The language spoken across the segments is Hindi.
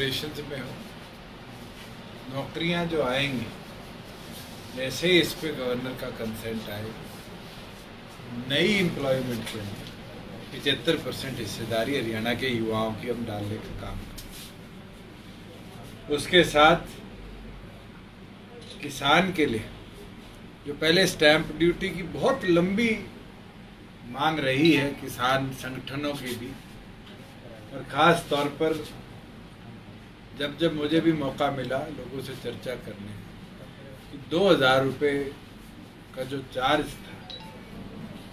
ऑपरेशंस में हो, नौकरियां जो आएंगी जैसे ही इस पे गवर्नर का कंसेंट आएगा, नई एम्प्लॉयमेंट के अंदर 75% हिस्सेदारी हरियाणा के युवाओं की हम डालने का काम करें। उसके साथ किसान के लिए जो पहले स्टैंप ड्यूटी की बहुत लंबी मांग रही है किसान संगठनों की भी, और ख़ास तौर पर जब मुझे भी मौका मिला लोगों से चर्चा करने कि 2000 रुपये का जो चार्ज था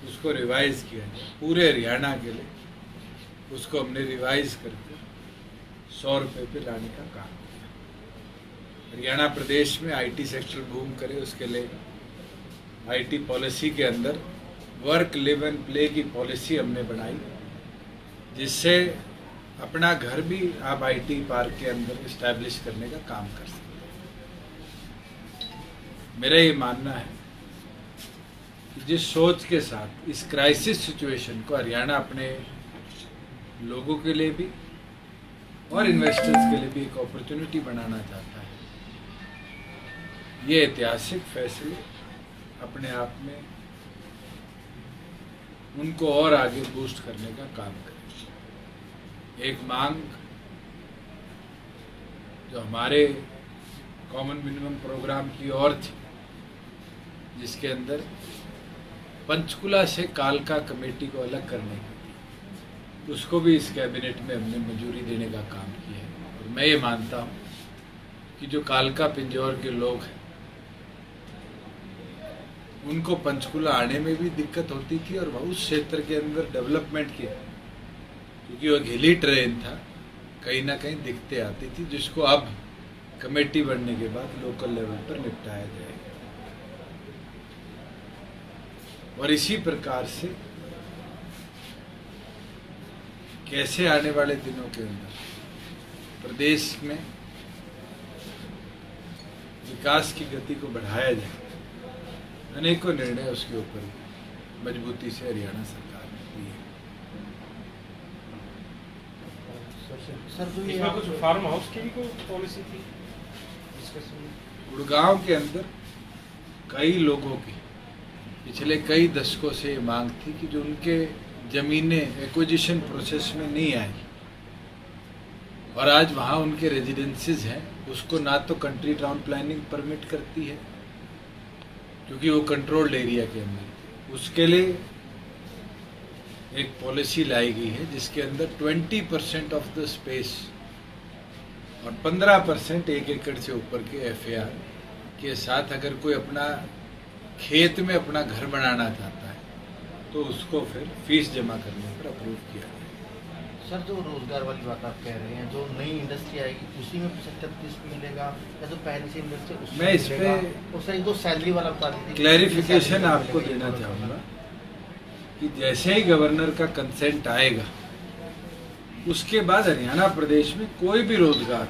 उसको रिवाइज किया जाए पूरे हरियाणा के लिए, उसको हमने रिवाइज करके 100 रुपये पे लाने का काम किया। हरियाणा प्रदेश में आईटी सेक्टर बूम करे, उसके लिए आईटी पॉलिसी के अंदर वर्क लिव एंड प्ले की पॉलिसी हमने बनाई, जिससे अपना घर भी आप आईटी पार्क के अंदर इस्टेब्लिश करने का काम कर सकते हैं। मेरा ये मानना है कि जिस सोच के साथ इस क्राइसिस सिचुएशन को हरियाणा अपने लोगों के लिए भी और इन्वेस्टर्स के लिए भी एक अपॉर्चुनिटी बनाना चाहता है, ये ऐतिहासिक फैसले अपने आप में उनको और आगे बूस्ट करने का काम करें। एक मांग जो हमारे कॉमन मिनिमम प्रोग्राम की और थी, जिसके अंदर पंचकुला से कालका कमेटी को अलग करने की थी, उसको भी इस कैबिनेट में हमने मंजूरी देने का काम किया है। और मैं ये मानता हूँ कि जो कालका पिंजौर के लोग हैं उनको पंचकुला आने में भी दिक्कत होती थी, और उस क्षेत्र के अंदर डेवलपमेंट की, क्योंकि वो हिली ट्रेन था, कहीं ना कहीं दिक्कतें आती थी, जिसको अब कमेटी बनने के बाद लोकल लेवल पर निपटाया जाएगा। और इसी प्रकार से कैसे आने वाले दिनों के अंदर प्रदेश में विकास की गति को बढ़ाया जाए, अनेकों निर्णय उसके ऊपर मजबूती से हरियाणा सरकार ने लिए। सर इसमें कुछ फार्म हाउस की भी कोई पॉलिसी थी? गुड़गांव के अंदर कई लोगों की पिछले कई दशकों से ये मांग थी कि जो उनके जमीनें एक्विजिशन प्रोसेस में नहीं आई, और आज वहाँ उनके रेजिडेंसीज हैं, उसको ना तो कंट्री टाउन प्लानिंग परमिट करती है क्योंकि वो कंट्रोल्ड एरिया के अंदर, उसके लिए एक पॉलिसी लाई गई है जिसके अंदर 20% ऑफ द स्पेस और 15% 1 एकड़ से ऊपर के एफएआर के साथ अगर कोई अपना खेत में अपना घर बनाना चाहता है तो उसको फिर फीस जमा करने पर अप्रूव किया जाए। सर जो रोजगार वाली बात आप कह रहे हैं, जो नई इंडस्ट्री आएगी उसी में 75% मिलेगा या जो पहले से इंडस्ट्री उसमें मैं इस पे उससे जो सैलरी वाला बता दीजिए। क्लैरिफिकेशन आपको देना चाहूँगा कि जैसे ही गवर्नर का कंसेंट आएगा उसके बाद हरियाणा प्रदेश में कोई भी रोजगार,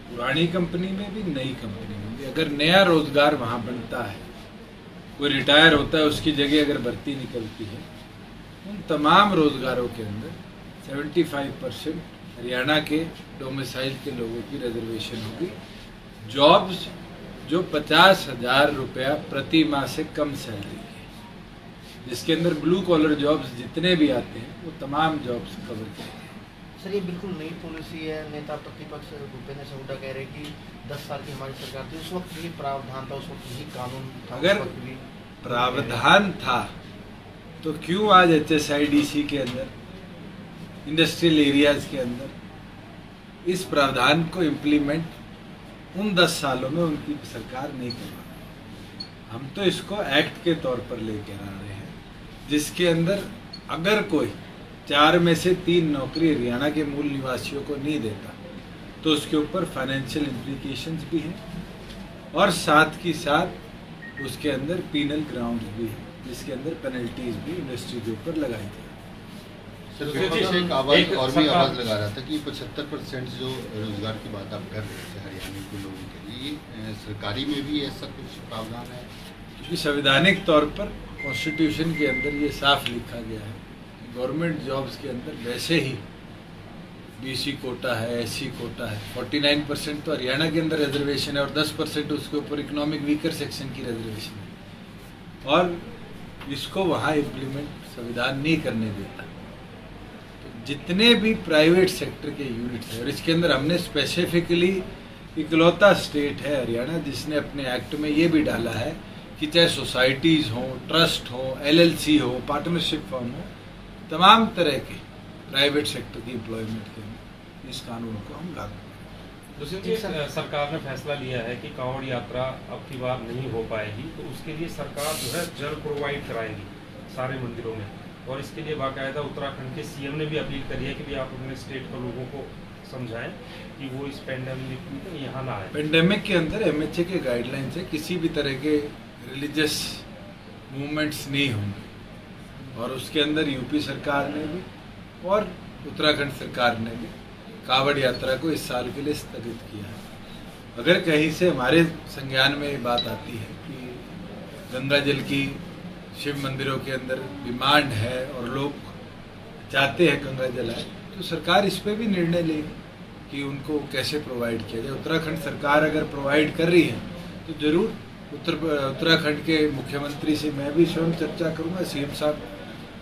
पुरानी कंपनी में भी नई कंपनी में भी, अगर नया रोजगार वहाँ बनता है, कोई रिटायर होता है उसकी जगह अगर भर्ती निकलती है, उन तमाम रोजगारों के अंदर 75% हरियाणा के डोमिसाइल के लोगों की रिजर्वेशन होगी। जॉब्स जो 50,000 रुपया प्रति माह से कम सैलरी की, जिसके अंदर ब्लू कॉलर जॉब्स जितने भी आते हैं वो तमाम जॉब्स कवर किए गए। सर ये बिल्कुल नई पॉलिसी है। नेता प्रतिपक्ष भूपेंद्र हुड्डा कह रहे कि 10 साल की हमारी सरकार थी, उस वक्त ये प्रावधान था, उस वक्त यही कानून था। अगर प्रावधान था तो क्यों आज HSIDC के अंदर, इंडस्ट्रियल एरियाज के अंदर इस प्रावधान को इम्प्लीमेंट उन 10 सालों में उनकी सरकार नहीं कर पाई। हम तो इसको एक्ट के तौर पर लेकर आ रहे हैं, जिसके अंदर अगर कोई 4 में से 3 नौकरी हरियाणा के मूल निवासियों को नहीं देता तो उसके ऊपर फाइनेंशियल इम्प्लीकेशंस भी हैं, और साथ की साथ उसके अंदर पीनल ग्राउंड्स भी हैं, जिसके अंदर पेनल्टीज भी इंडस्ट्री के ऊपर लगाई जाए। सर एक आवाज और भी आवाज लगा रहा था कि 75% जो रोजगार की बात आप कर रहे थे हरियाणा के लोगों के लिए, सरकारी में भी ऐसा कुछ प्रावधान है? क्योंकि संवैधानिक तौर पर कॉन्स्टिट्यूशन के अंदर ये साफ लिखा गया है कि गवर्नमेंट जॉब्स के अंदर वैसे ही BC कोटा है, SC कोटा है। 49% तो हरियाणा के अंदर रिजर्वेशन है और 10% उसके ऊपर इकोनॉमिक वीकर सेक्शन की रिजर्वेशन है, और इसको वहाँ इम्प्लीमेंट संविधान नहीं करने देता। तो जितने भी प्राइवेट सेक्टर के यूनिट्स हैं, और इसके अंदर हमने स्पेसिफिकली इकलौता स्टेट है हरियाणा जिसने अपने एक्ट में ये भी डाला है कि चाहे सोसाइटीज़ हो, ट्रस्ट हो, LLC हो, पार्टनरशिप फर्म हो, तमाम तरह के प्राइवेट सेक्टर की एम्प्लॉयमेंट के लिए इस कानून को हम लागू करें। दूसरी चीज, सरकार ने फैसला लिया है कि कांवड़ यात्रा अब की बार नहीं हो पाएगी, तो उसके लिए सरकार जो है जल प्रोवाइड कराएगी सारे मंदिरों में, और इसके लिए बाकायदा उत्तराखंड के CM ने भी अपील करी है कि भी आप अपने स्टेट के लोगों को समझाएं कि वो इस पेंडेमिक में यहाँ ना आए। पेंडेमिक के अंदर MHA के गाइडलाइन से किसी भी तरह के रिलीजियस मूवमेंट्स नहीं होंगे, और उसके अंदर यूपी सरकार ने भी और उत्तराखंड सरकार ने भी कांवड़ यात्रा को इस साल के लिए स्थगित किया है। अगर कहीं से हमारे संज्ञान में ये बात आती है कि गंगा जल की शिव मंदिरों के अंदर डिमांड है और लोग चाहते हैं गंगा जल आए, तो सरकार इस पर भी निर्णय लेगी कि उनको कैसे प्रोवाइड किया जाए। उत्तराखंड सरकार अगर प्रोवाइड कर रही है तो जरूर उत्तराखंड के मुख्यमंत्री से मैं भी स्वयं चर्चा करूंगा, CM साहब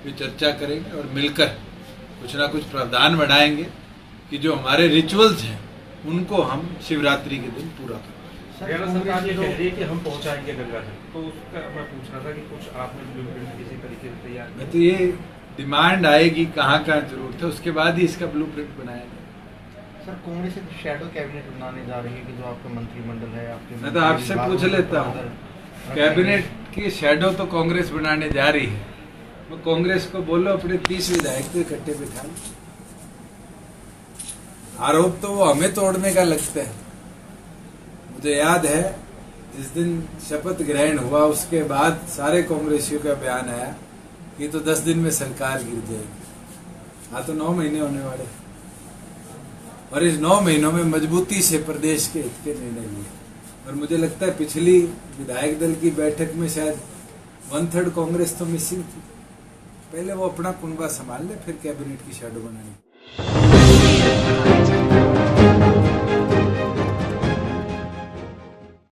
भी चर्चा करेंगे और मिलकर कुछ ना कुछ प्रावधान बनाएंगे कि जो हमारे रिचुअल्स हैं उनको हम शिवरात्रि के दिन पूरा करें। हरियाणा सरकार ये कह रही है कि हम पहुंचाएंगे गंगा जल, तो उसका मैं पूछ रहा था कि कुछ आपने ब्लूप्रिंट किसी तरीके से तैयार किया? मैं तो ये डिमांड आएगी कहाँ कहाँ जरूरत है, उसके बाद ही इसका ब्लूप्रिंट बनाया जाए। सर, कांग्रेस एक शैडो कैबिनेट बनाने जा रही है कि जो आपका मंत्रिमंडल है, आपके मैं तो आपसे पूछ लेता हूँ, कैबिनेट की शैडो तो कांग्रेस बनाने जा रही है, वो कांग्रेस को बोलो अपने 30 विधायक को इकट्ठे बिठा लो। आरोप तो वो हमें तोड़ने का लगता है। मुझे याद है जिस दिन शपथ ग्रहण हुआ उसके बाद सारे कांग्रेसियों का बयान आया कि तो 10 दिन में सरकार गिर जाएगी। हाँ, तो 9 महीने होने वाले, और इस 9 महीनों में मजबूती से प्रदेश के हित के निर्णय लिए। और मुझे लगता है पिछली विधायक दल की बैठक में शायद 1/3 कांग्रेस तो मिसिंग थी। पहले वो अपना कुनबा संभाल ले, फिर कैबिनेट की शैडो बनानी।